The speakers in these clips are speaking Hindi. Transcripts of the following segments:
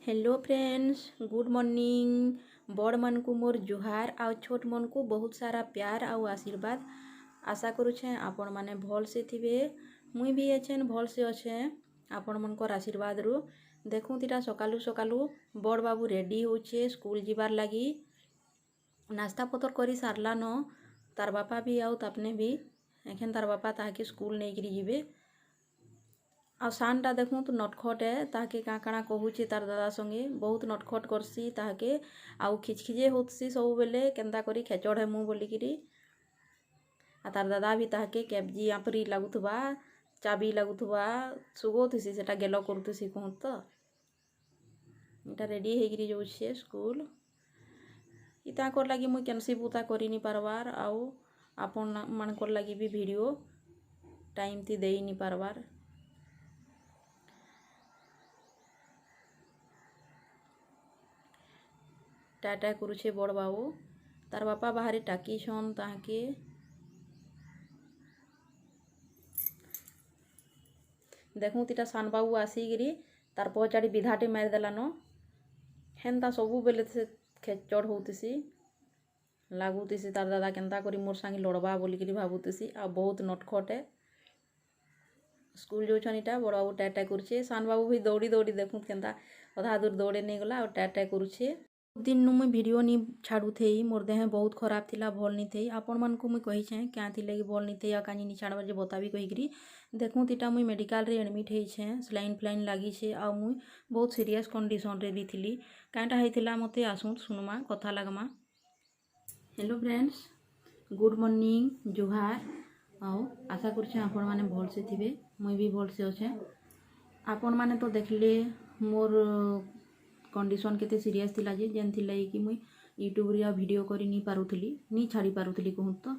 Hello friends, good morning. बड़ मन को मोर जुहार आउ छोट मन को बहुत सारा प्यार आउ आशीर्वाद। आशा करुछे आपण माने भल से थिबे। मुई भी एछेन भल से अच्छे। आपण मनकर आशीर्वाद रु देखूँ तीटा सकालू सकालू बड़ बाबू रेडी होछे स्कूल जीवार लगी। नास्ता पतर करी सारला न तार बापा भी आउ तापने भी एखेन तार बापा ताके स्कूल नहीं करी जीवे। आ सानटा देखूँ तो नटखट है ताके काଣା कहूचे तार दादा संगे बहुत नटखट करसी ताके आउ खिचखिजे होतसी सब बेले केंता करी खेचड़ है मुँह बोलिकी। आ तार दादा भी ताके केबजी आपरी लगुथबा चाबी लगुथबा सुगोथसी सेटा गेलो करथसी कहूँ तो इटा रेडी हेगिरी जाउछे स्कूल। इताकर लगी मुई केनसी बुता करी नी पारबार आउ आपन मानकर लगी भी वीडियो टाइम थी देई नी पारबार। टाटा करुछे बड़ बाबू तार बापा बाहरी टाकी छन ताके देखूँ तीटा सान बाबू आसीगिरी तार पहचाड़ी विधाटे मार देलान हेन्ता सबू बेले से खेचड़ होतीसी लागुतीसी तार दादा केंता करी मोर सांगे लड़बा बोलिकी भाबुतीसी आ बहुत नटखट है। स्कूल जो इटा बड़ बाबू टाटा करुछे सान बाबू भी दौड़ी दौड़ी देखूँ केंता अधा दूर दौड़े नहीं गला और टाटा करुछे। दिन नु मुई वीडियो नी छाड़ू थे मोर देह बहुत खराब थिला भल नी थे आपण मन को मुई कही छे क्या थी लगी भल नी थे या कानी नी छाड़बार जे बताबी कहीकरी देखूँ तीटा मुई मेडिकल रे एडमिट है छे स्लाइन फ्लाइन लगी छे आ मुई बहुत सीरियस कंडीशन रे भी थिली कांटा हेतिला मते आसुन सुनमा कथा लगमा। हेलो फ्रेंड्स, गुड मॉर्निंग जुहार आओ आशा करछे आपण माने भल से थिबे मुई भी भल से अच्छे। आपण माने तो देखले मोर कंडीशन केते सीरियस थिला जे जेन थिला कि मुई यूट्यूब रे वीडियो करी नी पारुथली नी छाड़ी पारुथली कहूँ तो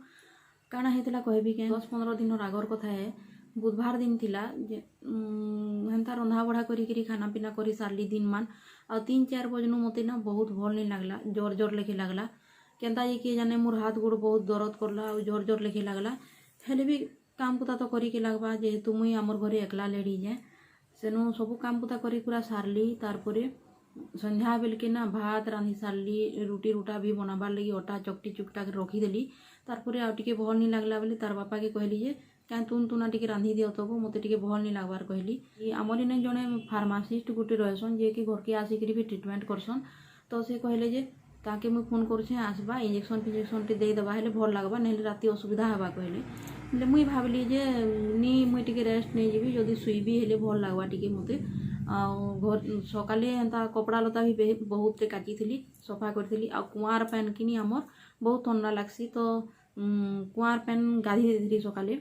काଣା हेतिला कहबी के 10-15 दिन आगर कथा है बुधवार दिन थिला जे हेन्ता रंधा बढ़ा करी खाना पीना करी सारली दिन मान आ 3-4 बजनु मते ना बहुत भल नहीं लगला जोर जोर लेखे लगला केंता ये किए जाने मोर हाथ गोड़ बहुत दर्द करला और जोर जोर लेखे लगला हेले भी काम पुता तो करी के लगबा जेहेतु मुई आमर घरे एकला लेडी जे सेनु सबू काम पुता करी पूरा सारली तारपरे संध्या बेल के ना भात रांधी सारली रुटी रुटा भी बनाबार लगी अटा चकटी चुकटा के रखीदेली तारपरे आउ टिके भल नहीं लगला बोले तार बापा के कहली जे क्या तुना टिके रांधी दियो तबो मते टिके भल नहीं लगबार कहली। आमर इने जड़े फार्मासीस्ट गोटे रहसन जे कि घर के आसिक भी ट्रिटमेंट करसन तो से कहले जे ताके मुई फोन करुछे आसबा इंजेक्शन फिजेक्शन टे दे दबा हेले भल लगबा नहीं राति असुविधा हवा कहले मुई भावली जे नी मुई टिके रेस्ट नहीं जीवी जदि सुईबी हेले भल लगबा टिके मते घर सकाले एंता कपड़ा लता भी बहुत काटी थी सफा करी आ कुआर पैन किनी आमर बहुत ठंडा लगसी तो कुआर पैन गाधी देती सकाले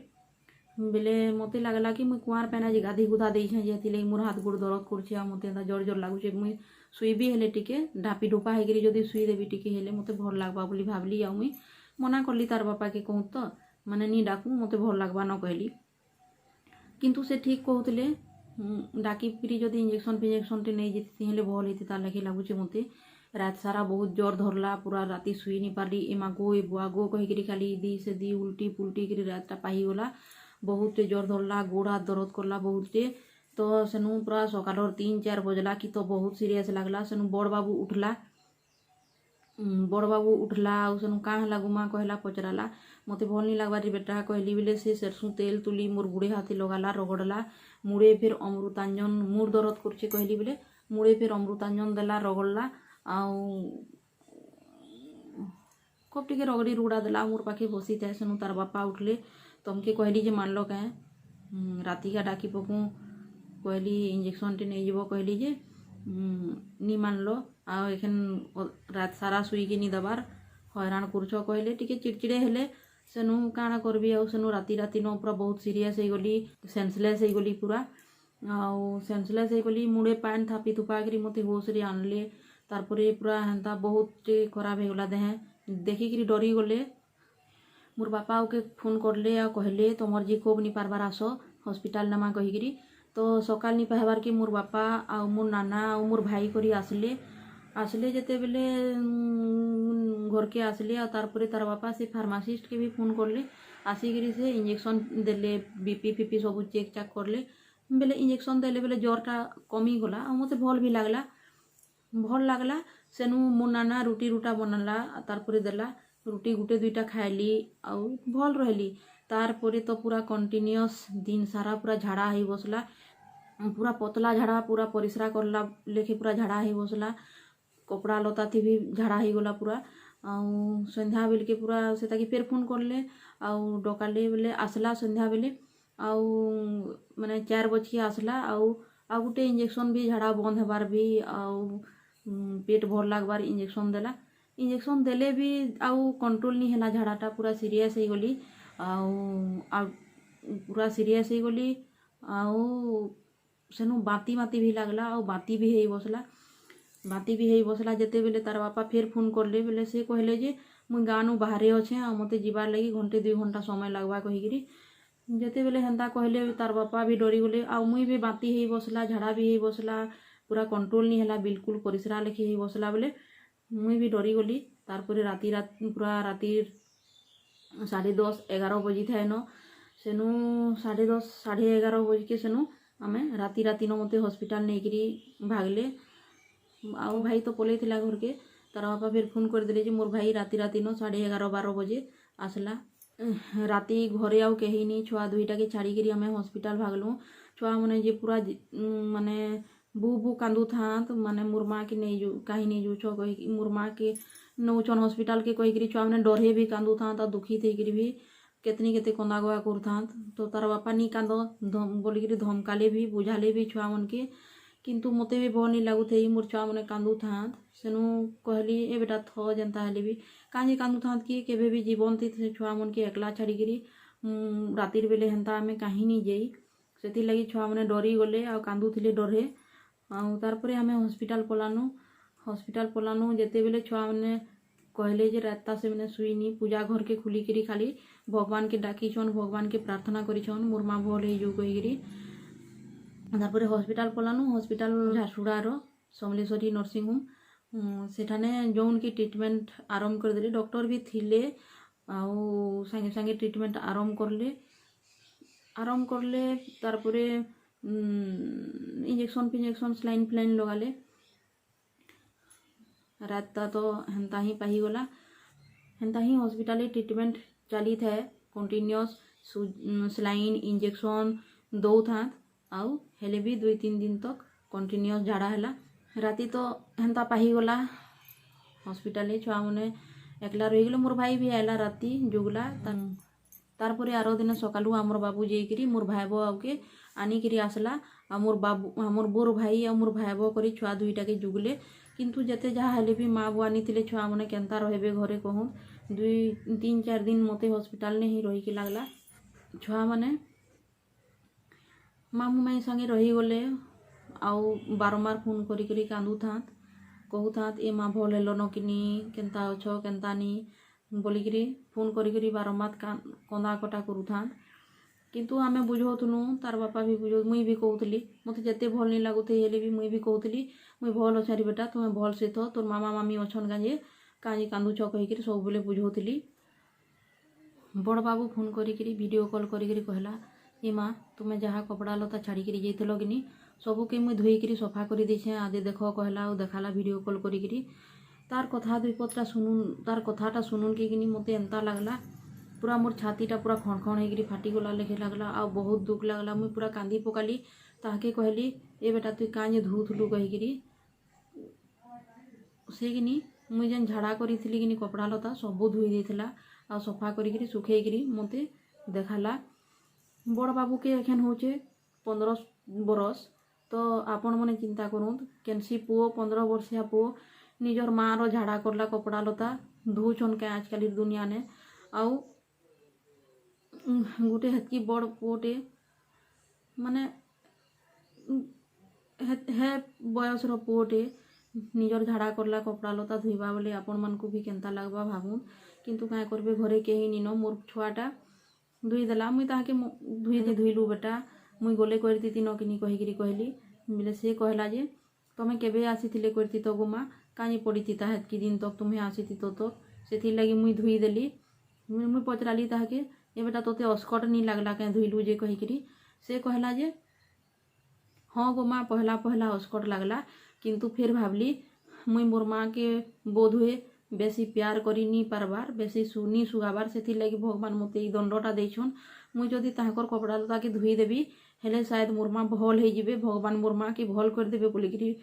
बेले मते लगला कि मुई कुआर पैन आज गाधी गुधा देछे जे मोर हाथ गोड़ दर्द कर मते एंता जोर जोर लगुचे मुई सुईबी हेले टिके ढापी ढुपा हेकरी जदि सुई देवी टिके हेले मते भल लगबा बोली भावली आ मुई मना करली तार बापा के कहूँ तो माने नी डाकू मते भल लगबा न कहली किंतु से ठीक कहते डाकी फिरी जदि इंजेक्शन फिजेक्शन टे नहीं जीती हेले भल होती तार लगे लगुचे मते रात सारा बहुत जोर धरला पूरा राति शुई नहीं पारली एमा गो ए बुआ गो कहीकरी खाली दी से दी उल्टी पुल्टी करी रातटा पाहीगला बहुत जोर धरला गोड़ हाथ दर्द करला बहुत तो सेनु पूरा सकाल 3-4 बजला कि तो बहुत सीरियस लगला सेनु बड़ बाबू उठला और सेनु काँ हला गुमा कहला पचराला मते भल नहीं लगबार बेटा कहली बेले से सरसों तेल तुली मोर गुड़े हाथे लगाला रगड़ला मुड़े फिर अमृतांजन मुड़ दर्द करछे कहली बेले मुड़े फिर अमृतांजन देला रगड़ला कब टिके रगड़ी रुड़ा देला मोर पाखे बसी था सेनु तार बापा उठले तमके कहली जे मानल क्या राति का डाकी पकू कहली इंजेक्शन टे नहीं जीव कहली जे नी मानल आ एखन रात सारा शुईकी नी दबार हैरान करछ कहले टिके चिड़चिड़े हेले सेनु काଣା करबी आ सेनु राति राति न पूरा बहुत सीरियस हो गली सेंसलेस हो गली पूरा आउ सेंसलेस हो गली मुड़े पान थापी थुपा करी मते होश रे आनले तारपरे पूरा हेन्ता बहुत खराब हो गला देह देखिकी डरी गले मोर बापा के फोन करले आ कहले तुमर जी खूब नी पारबार आस हॉस्पिटल नमा कहीकरी तो सकाल नी पाहबार के मोर बापा आ मोर नाना आ मोर भाई करी आसले जेते बेले घर के आसले आ तारपरे तार बापा से फार्मासिस्ट के भी फोन करले आसिकी से इंजेक्शन देले बीपी फीपी सब चेक चाक करले बेले इंजेक्शन देले बेले ज्वरटा कमी गला आ मते भल भी लगला भल लागला सेनु मोर नाना रुटी रुटा बनला तारपरे देला रुटी गुटे दुईटा खाइली आउ भल रहली। तारपरे तो पूरा कंटिन्यूअस दिन सारा पूरा झाड़ा ही बसला, पूरा पतला झाड़ा, पूरा परिश्रा करला लेखे पूरा झाड़ा ही बसला, कपड़ा लता थी भी झाड़ा ही गला पूरा। आउ संध्या बेल के पूरा से ताकि फेर फोन करले आउ डकाले बेले आसला संध्या बेले आउ माने 4 बज के आसला आउ गुटे इंजेक्शन भी झाड़ा बंद हेबार भी आउ पेट भर लागबार इंजेक्शन देला। इंजेक्शन देले भी आउ कंट्रोल नहीं हैला, झाड़ाटा पूरा सीरियस हो गली आउ पूरा सीरियस हो गली आउ सेनु बाती बाती भी लागला आउ बाती भी हेई बसला जेते बेले तार बापा फेर फोन करले बेले से कहले जे मुई गाँव बाहरे अच्छे आ मते जीवार लगी घंटे 2 घंटा समय लगवा कहीकि जेते बेले हेन्ता कहले तार बापा भी डरी गले आउ मुई भी बाती हेई बसला, झाड़ा भी हेई बसला, पूरा कंट्रोल नहीं हैला, बिल्कुल परिश्रा लेखे हेई बसला बेले मुई भी डरी गली। तारपरे पूरा राति 10:30 11 बजी थाए न सेनु 10:30 11:30 बज के सेनु आमे राति न मते हॉस्पिटल नेकरी भागले। आउ भाई तो पलई थिला घर के, तार बापा फिर फोन कर दिले जे मोर भाई राति न 11:30 12 बजे आसला। राति घरे आउ कहीं नहीं, छुआ दुईटा के छाड़ी आमे हॉस्पिटल भागलु। छुआ मने जे पूरा माने बू कांदू था माने मोर माँ के नहीं जो कहीं नहीं जो कही मोर माँ के नौचन हॉस्पिटल के कहीकि छुआ मैंने डरे भी कांदू था दुखी थी भी केतनी केते कंदा गुआ कर था। तो तार बापा नहीं कांद बोलिकी धमकाले भी बुझाले भी छुआ मन के, किंतु मते भी भल नहीं लगू थे मोर छुआ मैंने कांदू था। सेनु कहली ए बेटा थ जनता हेले भी कहीं कांदू था कि केबे भी जीवन थी छुआ मन के एकला छाड़ी रातिर बेले हेन्ता आमे कहीं नहीं जाई, से लगी छुआ मैंने डरी गले आ कांदू थे डरे। आउ तारपरे आमे हॉस्पिटल पलानु जेते बेले छुआ मैंने कहले जे रात से मैंने सुईनी, पूजा घर के खुलिकी खाली भगवान के डाकिछन, भगवान के प्रार्थना करिछन मोर माँ भल हो कहीकि। तारपरे हॉस्पिटल पलानु, हॉस्पिटल झारसुड़ार समलेश्वरी नर्सिंग होम सेठाने जौन की ट्रिटमेंट आरंभ कर देली। डॉक्टर भी थिले आउ संगे संगे ट्रिटमेंट आरंभ करले तारपरे इंजेक्शन स्लाइन फ्लाइन लगाले। रात तो हेन्ता ही पाही गला, हेन्ता ही हॉस्पिटल ट्रिटमेंट चली थाए कंटिन्यूअस स्लाइन इंजेक्शन दौ था आउ हेले भी 2-3 दिन तक कंटिन्यूअस झाड़ा हैला। राति तो हेन्ता पाही गला हॉस्पिटल छुआ मैंने एकला रही गले। मोर भाई भी आयला राति जुगला। तारपरे आरो दिन सकालू आमर बाबू जाइकरी मोर भाई बो आउके आनिकरी आसला आ मोर बोर भाई आ मोर भाई बो करी छुआ दुईटा के जुगले। किंतु जेते जहाँ हेले भी माँ बुआ आनी थिले छुआ मैंने केन्ता रहे घरे कहूँ 2-3-4 दिन मते हॉस्पिटल ने ही रही के लागला। छुआ मैंने मामू माई संगे रही गले आउ बारंबार फोन करी कांदू था कहू था ए माँ भल हेलो न किनी केन्ता अछ केन्ता नी बोलिकी फोन करी बारंबार कंदा कटा करू था। किंतु आमे बुझौथुनु, तार बापा भी बुझौ, मुई भी कहूली मते जेते भल नहीं लगुथे हेले भी मुई भी कहूली मुई भल अच्छारी बेटा तुम्हें भल से थो तोर मामा मामी अच्छन काजी कांदुछ कहीकि सब बेले बुझौली। बड़ बाबू फोन करी वीडियो कॉल करी कहला ए माँ तुम्हें जहाँ कपड़ा लता छाड़ी जाइल कि सबके मुई धोईकरी सफा कर देछे आदि देख कहला देखाला वीडियो कॉल करी। तार कथा 2-5टा सुनुन, तार कथाटा सुनुन कि मते एंता लगला पूरा मोर छातीटा पूरा खण होकर फाटीगला लेखे लगला आ बहुत दुख लगला। मुई पूरा कांदी पकाली ताके कहली ए बेटा तुई काँ धुथुलु कहीकि से कि मुई जेन झाड़ा करी कि कपड़ा लता सब धोई देथिला आ सफा करी सुखेकरी मते देखाला। बड़ बाबू के एखन होचे 15 बरस। तो आपण मैंने चिंता करूँ केनसी पुओ 15 वर्षिया पुओ निजर माँ रो झाड़ा करला कपड़ा लता धोचन के आजकल दुनिया ने आउ गोटे हेतकी बड़ पुओटे माने हे बयस रो पुओटे निजर झाड़ा करला कपड़ा लता धोइबा बोले आपण मन को भी केनता लगवा भावुन। किंतु क्या करबे घरे कहीं नीन मोर छुआटा धोई देला मुई ताके धोइलु बेटा मुई गले करती न किनी कहीकि कहली बोले से कहला जे तमें केबे आसीथिले करती तो गो माँ काई पड़ी था हेतकी दिन तक तुम्हें आसी तो से लगी मुई धोई देली। मुई पचराली ताके ए बेटा तोते अस्कट नहीं लगला क्या धोइलु जे कहीकि से कहला जे हाँ गो माँ पहला अस्कट लगला किंतु फिर भावली मुई मोर माँ के बोध हुए बेसी प्यार करी नी पारबार, बेसी सुनी सुगाबार, से लगी भगवान मते ई दंडटा देछन। मुई जदि ताहाकर कपड़ा लता के धुई देबी हेले शायद मोर माँ भल हो जिबे, भगवान मोर माँ के भल कर देबे बोलिकी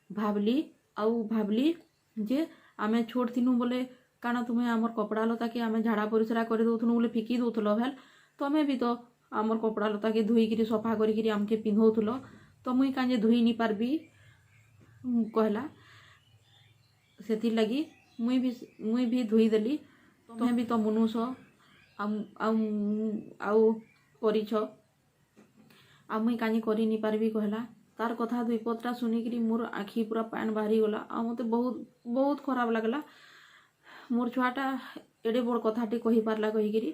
भाबली। आउ भाबली जे आमे छोट थिनु बोले काना तुम्हें आमर कपड़ा लता के आमे झाड़ा परिश्रा कर दउथनु बोले फिकी दउथलो भेल, तमे भी तो आमर कपड़ा लता के धुईकरी सफा करिकी आमके पिंधौथलो, तो मुई कांजे धुई नी पारबी कहला। से लगी मुई भी धुई देली, तमे भी तो मनुष्य आउ करिछ, आ मुई कांजे करी नी पारबी कहला। तार कथा दुई पत्रा सुनिकी मोर आखि पूरा पान बाहरी गला, आ मते बहुत बहुत खराब लगला। मोर छुआटा एडे बड़ कथाटी कही पारला कहीकि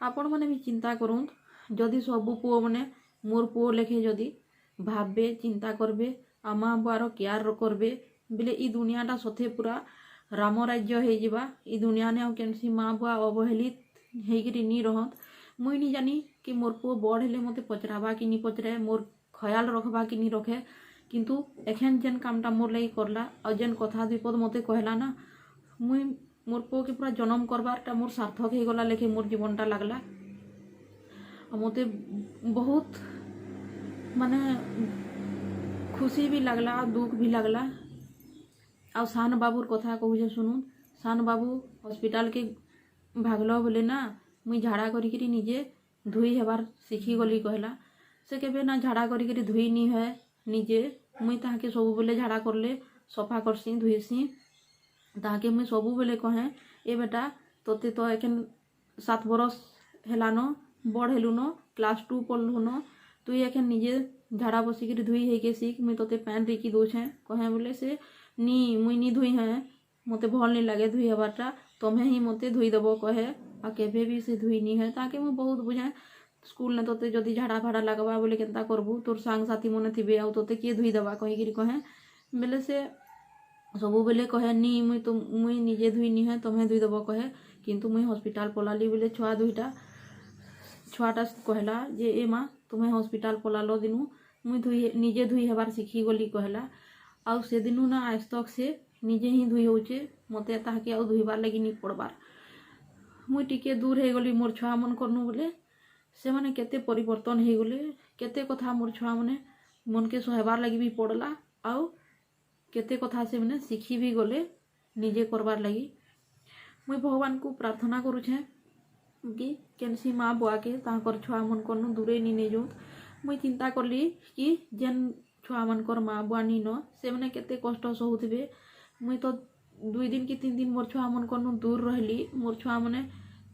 आपण मैंने भी चिंता करूँ, जदि सबू पुओ मैंने मोर पुओ लेखे जदि भाबे चिंता करबे आ माँ बुआर केयार करबे बोले ई दुनियाटा सथे पूरा राम राज्य हो जावा। ई दुनिया ने केनसी माँ बुआ अवहेलित होकर नी रहत। मुई नी जानी कि मोर पुओ बड़ हेले मते पचराबा कि नी पचराए, मोर ख्याल रखबा कि नी रखे, किंतु एखेन जेन कामटा मोर लगी करला और जेन कथा विपद मते कहला ना, मुई मोर पुओ के पूरा जन्म करबारटा मोर सार्थक हो गला लेखे मोर जीवनटा लगला। मते बहुत माने खुशी भी लगला, दुख भी लगला। आ सान बाबूर कथा कहूँ सुनु, सान बाबू हॉस्पिटल के भागल बोले ना मुई झाड़ा करी निजे धुई हेबार शिखी गली कहला। से केबे ना झाड़ा करी धुई नी है निजे, मुई ताके सब बेले झाड़ा करले सफा करसी धुईसी, ताके मुई सब बेले कहे ए बेटा तोते तो एखन 7 बरस हेलान, बड़ हेलुन, क्लास 2 पढ़लुन, तुई एखन निजे झाड़ा बसिकी धुई है शिख, मुई तोते पैन रिकी दौछे कहे बोले से नी मुई नी धुई है, मते भल नहीं लगे धुई हबारटा, तमें ही मते धुई देव कहे, आ केबे भी से धुई नी है। ताके मुई बहुत बुझाए स्कूल ने तोते जदि झाड़ा फाड़ा लगवा बोले केनता करबू, तोर सांग साथी मने थिबे आउ तोते किए धुई देवा कहीकि कहे बोले से सबू बेले कहे नी मुई निजे धुई नी है तमें धुई देव कहे। किंतु मुई हॉस्पिटल पलाली बोले छुआ दुईटा छुआटा कहला जे ए माँ तुम्हें हॉस्पिटल पलालो दिनु मुई निजे धुई हेबार शिखी गली कहला। आउ से दिनु ना आज तक से निजे ही धुई होचे, मते ताके आउ धुईबार लगी नी पड़बार। मुई टिके दूर हो गली मोर छुआ मन करनु बोले से माने केते परिवर्तन हो गले, केते कथा मोर छुआ माने मन के सहबार लगी भी पड़ला, आउ केते कथा से मैंने शिखी भी गले निजे करबार लगी। मुई भगवान को प्रार्थना करुछे कि केनसी माँ बुआ के ताकर छुआ मन करनु दूरे नी नहीं जाऊँ। मुई चिंता करली कि जेन छुआ मनकर माँ बुआ नी न से मैंने केते कष्ट सहुथिबे। मुई तो 2 दिन कि 3 दिन मोर छुआ मन करनु दूर रहली, मोर छुआ मैंने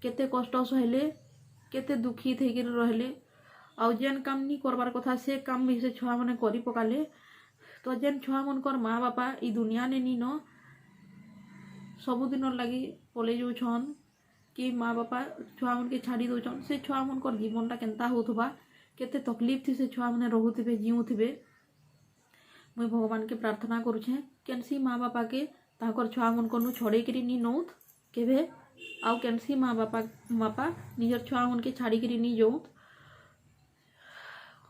केते कष्ट सहले, केते दुखी थे रहले, आउ जेन काम नी करबार कथा से काम भी से छुआ मैंने करी पकाले। तो जेन छुआ मनकर माँ बापा ई दुनिया ने नी न सबुदिन लगी पले जाऊन कि माँ बापा छुआ मन के छाड़ी दौन, से छुआ मनकर जीवनटा केनता होथबा, केते तकलीफ थी से छुआ मैंने रहुथिबे जीउथिबे। मुई भगवान के प्रार्थना करुछे केनसी माँ बापा के ताकर छुआ मन करनु छड़े करी नी नौत केबे, आउ केनसी माँ बापा निजर छुआ मन के छाड़ी करी नी जाऊत।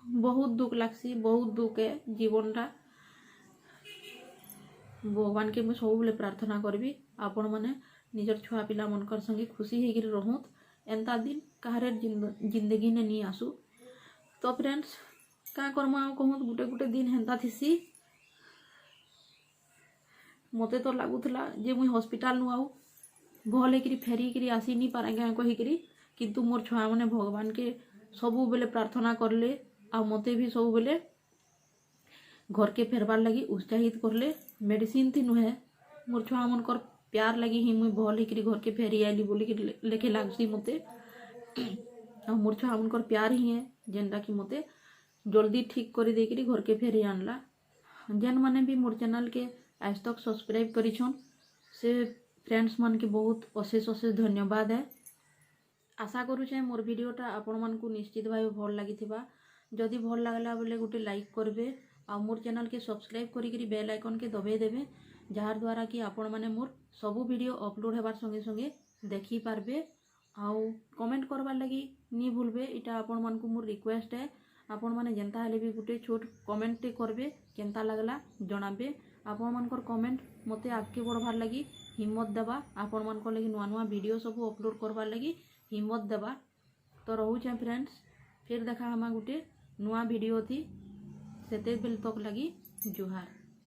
बहुत दुख लागसी, बहुत दुख है जीवनटा। भगवान के मुझे सब बेले प्रार्थना करबी आपण मैंने निजर छुआ पिला मनकर संगे खुशी होकर रहूत, एंता दिन कहारे जिंदगी ने नी आसू। तो फ्रेंड्स क्या करमा कहूँ गुटे गुटे दिन हेन्ता थीसी। मते तो लगुला जे मुई हॉस्पिटल नु आउ भल होकर फेरिकी आसी नी पारे कहीकि, किंतु मोर छुआ मैंने भगवान के सबू बेले प्रार्थना करले, आ मते भी सब बेले घर के फेरबार लगी उत्साहित करले। मेडिसिन थी नुहे मोर छुआ मनकर प्यार लगी ही मुई भल होकर घर के फेरी आईली बोली लेखे लागसी मते। आ मोर छुआ मनकर प्यार ही है जेनटा कि मते जल्दी ठीक कर देकरी घर के फेरी आनला। जेन माने भी मोर चैनल के आज तक सब्सक्राइब करिछन से फ्रेंड्स मन के बहुत अशेष अशेष धन्यवाद है। आशा करुचे मोर वीडियोटा आपण मन को निश्चित भाव भल लगी। जदि भल लगला बोले गोटे लाइक करबे, आ मोर चैनल के सब्सक्राइब करी बेल आइकन के दबाई देबे, जार द्वारा कि आपण माने मोर सबू वीडियो अपलोड हेबार संगे संगे देखी पारबे। आउ कमेंट करबार लगी नी भूलबे, इटा आपण मन को मोर रिक्वेस्ट है। आपण माने जेंता हेले भी गोटे छोट कमेंट करबे, केनता लगला जनाबे। आपण मानकर कमेंट मते आगे बढ़वार लगी हिम्मत देवा, आपण मानकर लगी नुआ नुआ वीडियो सब अपलोड करवार लगी हिम्मत देवा। तो रोचे फ्रेंड्स, फिर देखा हमा गुटे नुआ वीडियो थी, सेते बेल तक लगी जुहार।